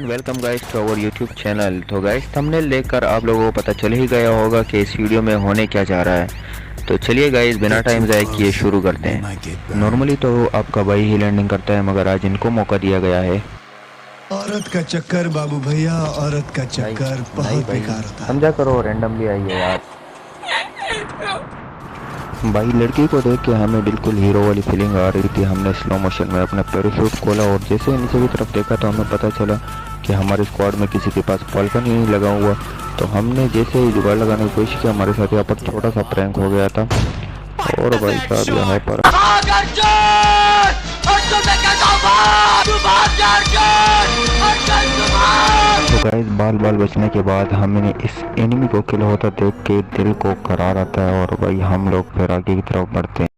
Welcome guys to our YouTube channel. तो guys thumbnail देखकर आप लोगों को पता चल ही गया होगा कि इस वीडियो में होने क्या जा रहा है। तो चलिए गाइस बिना टाइम ज़ाया किए शुरू करते हैं। नॉर्मली तो आपका भाई ही लैंडिंग करता है, मगर आज इनको मौका दिया गया है। औरत का चक्कर बाबू भैया, औरत का चक्कर बहुत बेकार होता है। समझा करो, रैंडमली आई है यार। भाई लड़की को देख के हमें बिल्कुल हीरो वाली फीलिंग आ रही थी। हमने स्लो मोशन में अपना पैराशूट खोला और जैसे ही नीचे की तरफ देखा तो हमें पता चला कि हमारे स्क्वाड में किसी के पास फॉल्कन ही नहीं लगा हुआ। तो हमने जैसे ही जुगाड़ लगाने की कोशिश की, हमारे साथ यहाँ पर छोटा सा प्रैंक हो गया था। और भाई साहब यहाँ पर तो गाइस बाल बाल बचने के बाद हमने इस एनिमी को किल होता देख के दिल को करार आता है और भाई हम लोग फिर आगे की तरफ बढ़ते हैं।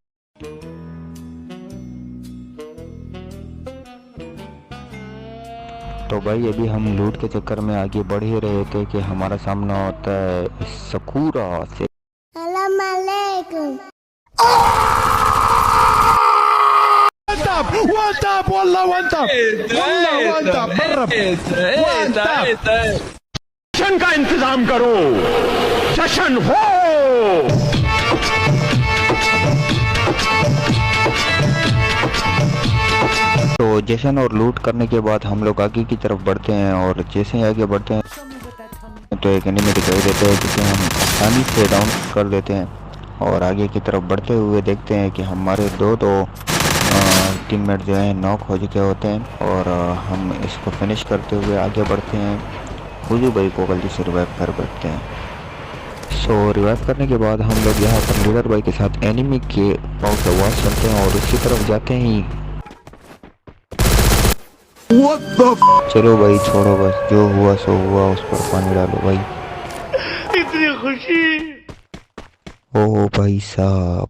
तो भाई अभी हम लूट के चक्कर में आगे बढ़ ही रहे थे कि हमारा सामना होता है सकूरा से। सलाम अलैकुम। जश्न का इंतजाम करो, जश्न हो। तो जश्न और लूट करने के बाद हम लोग आगे की तरफ बढ़ते हैं और जैसे ही आगे बढ़ते हैं तो एक एनिमी दिखाई देता है जिसे हम आसानी से डाउन कर देते हैं। और आगे की तरफ बढ़ते हुए देखते हैं कि हमारे दो टीममेट जो हैं नॉक हो चुके होते हैं और हम इसको फिनिश करते हुए आगे बढ़ते हैं। हुजू भाई को गलती से रिवाइव कर बैठते हैं। सो रिवाइव करने के बाद हम लोग यहाँ पर लीडर भाई के साथ एनिमी के पाँव की आवाज़ सुनते हैं और उसकी तरफ जाते ही चलो भाई छोड़ो, बस जो हुआ सो हुआ, उस पर पानी डालो भाई। इतनी खुशी। ओह भाई साहब,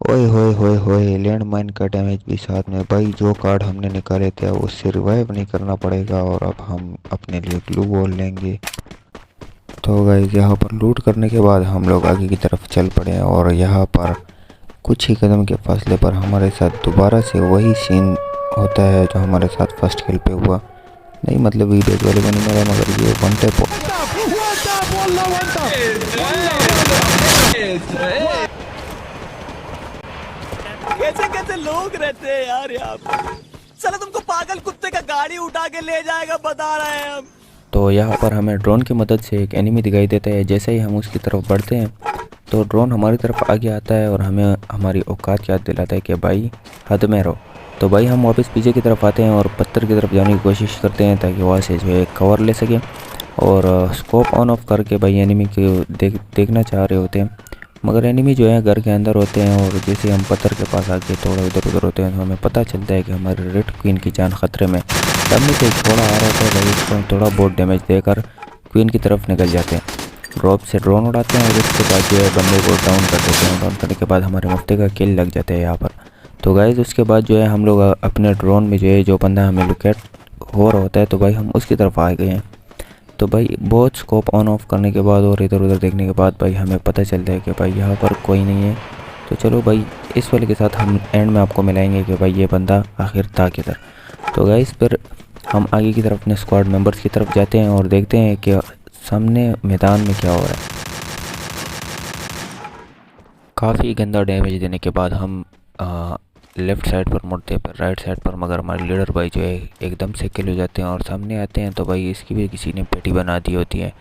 ओए होए होए होए, लैंड माइन का डैमेज भी साथ में। भाई जो कार्ड हमने निकाले थे उससे रिवाइव नहीं करना पड़ेगा और अब हम अपने लिए ग्लू वॉल लेंगे। तो गाइस यहाँ पर लूट करने के बाद हम लोग आगे की तरफ चल पड़े और यहाँ पर कुछ ही कदम के फासले पर हमारे साथ दोबारा से वही सीन होता है जो हमारे साथ फर्स्ट किल पे हुआ। नहीं मतलब वीडियो वाले को नहीं मिला, मगर ये वन टैप कैसे कैसे लोग रहते हैं यार यहाँ पर। साला तुमको पागल कुत्ते का गाड़ी उठा के ले जाएगा, बता रहे हैं हम। तो यहाँ पर हमें ड्रोन की मदद से एक एनिमी दिखाई देता है। जैसे ही हम उसकी तरफ बढ़ते हैं तो ड्रोन हमारी तरफ आगे आता है और हमें हमारी औकात याद दिलाता है कि भाई हद में रहो। तो भाई हम वापस पीछे की तरफ आते हैं और पत्थर की तरफ जाने की कोशिश करते हैं ताकि वहाँ से जो है कवर ले सकें। और स्कोप ऑन ऑफ करके भाई एनिमी को देखना चाह रहे होते हैं, मगर एनिमी जो है घर के अंदर होते हैं। और जैसे हम पत्थर के पास आके थोड़ा इधर उधर होते हैं तो हमें पता चलता है कि हमारे रेड क्वीन की जान खतरे में। सामने से एक थोड़ा आ रहा था भाई, इसको थोड़ा बहुत डैमेज देकर क्वीन की तरफ निकल जाते हैं। ड्रॉप से ड्रोन उड़ाते हैं और उसके बाद जो है बंदे को डाउन कर देते हैं। डाउन करने के बाद हमारे मुफ्ते का किल लग जाता है यहाँ पर। तो गाइस उसके बाद जो है हम लोग अपने ड्रोन में जो है जो बंदा हमें लोकेट हो रहा होता है तो भाई हम उसकी तरफ आ गए हैं। तो भाई बहुत स्कोप ऑन ऑफ करने के बाद और इधर उधर देखने के बाद भाई हमें पता चलता है कि भाई यहाँ पर कोई नहीं है। तो चलो भाई इस वाले के साथ हम एंड में आपको मिलाएंगे कि भाई ये बंदा आखिर था किधर। तो गाइस फिर हम आगे की तरफ अपने स्क्वाड मेंबर्स की तरफ जाते हैं और देखते हैं कि सामने मैदान में क्या हो रहा है। काफ़ी गंदा डैमेज देने के बाद हम लेफ़्ट साइड पर मुड़ते हैं, फिर राइट साइड पर, मगर हमारे लीडर भाई जो है एकदम से किल हो जाते हैं और सामने आते हैं। तो भाई इसकी भी किसी ने पेटी बना दी होती है।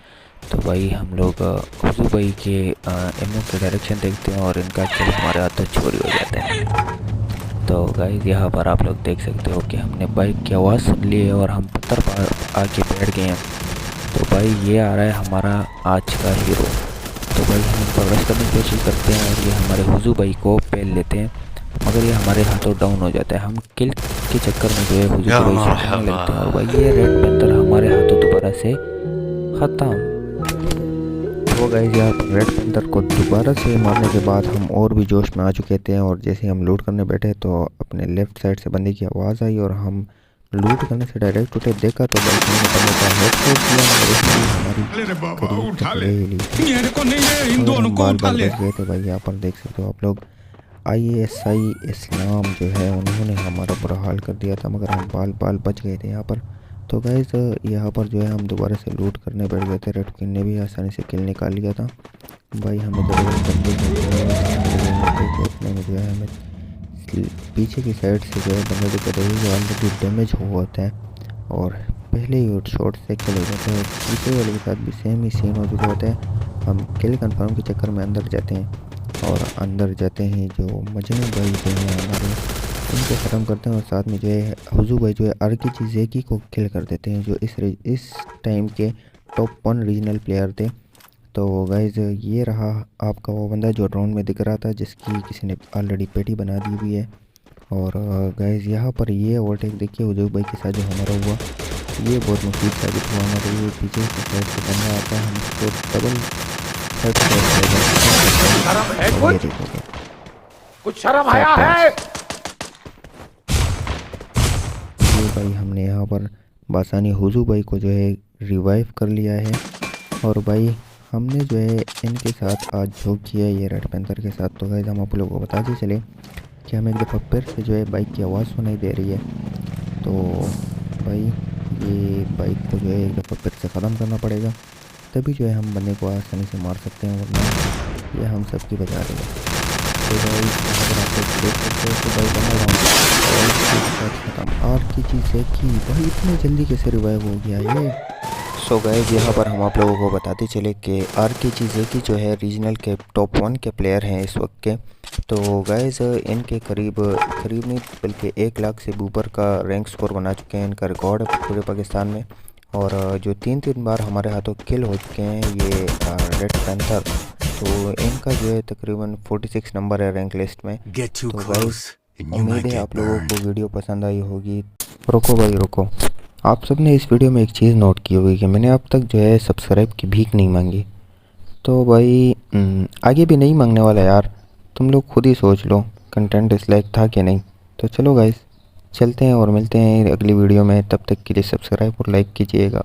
तो भाई हम लोग हुजू भाई के एमओ के डायरेक्शन देखते हैं और इनका किल हमारे हाथों चोरी हो जाता है। तो गाइस यहाँ पर आप लोग देख सकते हो कि हमने बाइक की आवाज़ सुन ली है और हम पत्थर पर आके बैठ गए हैं। तो भाई ये आ रहा है हमारा आज का हीरो। तो भाई हम प्रोग्रेस करने की कोशिश करते हैं और ये हमारे हुजू भाई को पेल लेते हैं, मगर ये हमारे हाथों डाउन हो जाता है। हम किल के चक्कर में जो है हुजू भाई से भागने लगते हैं और भाई ये रेड पैंथर हमारे हाथों दोबारा से ख़त्म। तो गाइस यहाँ पर रेड पैंथर को दोबारा से मारने के बाद हम और भी जोश में आ चुके थे और जैसे हम लूट करने बैठे तो अपने लेफ़्ट साइड से बंदे की आवाज़ आई और हम लूट करने से डायरेक्ट उठे, देखा तो भाई हमने बंदे का हेड शॉट किया। गए थे भाई यहाँ पर देख सकते हो आप लोग। ISI इस्लाम जो है उन्होंने हमारा बुरा हाल कर दिया था, मगर हम बाल बाल बच गए थे यहाँ पर। तो गाइस यहाँ पर जो है हम दोबारा से लूट करने बैठ गए थे। रेड क्वीन ने भी आसानी से किल निकाल लिया था। भाई हमें देखने में जो है हमें पीछे की साइड से जो है बंदे दिख रहे हैं जो ऑलरेडी डैमेज हुआ होता है और पहले ही शॉट से किल हो जाते हैं। पीछे वाले के साथ भी सेम ही सीन हो चुका होता है। हम किल कंफर्म के चक्कर में अंदर जाते हैं और अंदर जाते हैं जो मजनू भाई जो है हमारे उनको ख़त्म करते हैं और साथ में जो है हुजू भाई जो है आरकेजी ज़ेकी को किल कर देते हैं जो इस टाइम के टॉप 1 रीजनल प्लेयर थे। तो गाइज़ ये रहा आपका वो बंदा जो ड्रोन में दिख रहा था जिसकी किसी ने ऑलरेडी पेटी बना दी हुई है। और गाइज़ यहाँ पर ये ओवरटेक देखिए हुजू भाई के साथ जो हमारा हुआ ये बहुत मुफीद साबित हुआ हमारे लिए। पीछे की साइड से बंदा आता है हम उसको डबल कुछ शर्म आया है। ये भाई हमने यहाँ पर बासानी हुजू भाई को जो है रिवाइव कर लिया है। और भाई हमने जो है इनके साथ आज जो किया है ये रेड पैंथर के साथ। तो गाइस हम आप लोगों को बताते चले कि हमें एक दफ़ा फिर से जो है बाइक की आवाज़ सुनाई दे रही है। तो भाई ये बाइक को जो है एक दफ़ा फिर से ख़त्म करना पड़ेगा तभी जो है हम बंदे को आसानी से मार सकते हैं वरना ये हम सब की बचा रही है। तो भाई अगर आप लोग देख सकते हो तो भाई बना खत्म। और की चीज़ है कि भाई इतने जल्दी कैसे रिवाइव हो गया ये। सो गाइस यहाँ पर हम आप लोगों को बताते चले कि आरकेजी ज़ेकी जो है रीजनल के टॉप 1 के प्लेयर हैं इस वक्त के। तो गाइस इनके करीब नहीं बल्कि 1 लाख से ऊपर का रैंक स्कोर बना चुके हैं। इनका रिकॉर्ड है पूरे पाकिस्तान में। और जो 3 बार हमारे हाथों किल हो चुके हैं ये रेड पैंथर। तो इनका जो है तकरीबन 46 नंबर है रैंक लिस्ट में। तो गाइस उम्मीद है आप लोगों को वीडियो पसंद आई होगी। रुको भाई रुको, आप सब ने इस वीडियो में एक चीज़ नोट की होगी कि मैंने अब तक जो है सब्सक्राइब की भीख नहीं मांगी। तो भाई आगे भी नहीं मांगने वाला यार, तुम लोग खुद ही सोच लो कंटेंट इस लायक था कि नहीं। तो चलो गाइस चलते हैं और मिलते हैं अगली वीडियो में। तब तक के लिए सब्सक्राइब और लाइक कीजिएगा।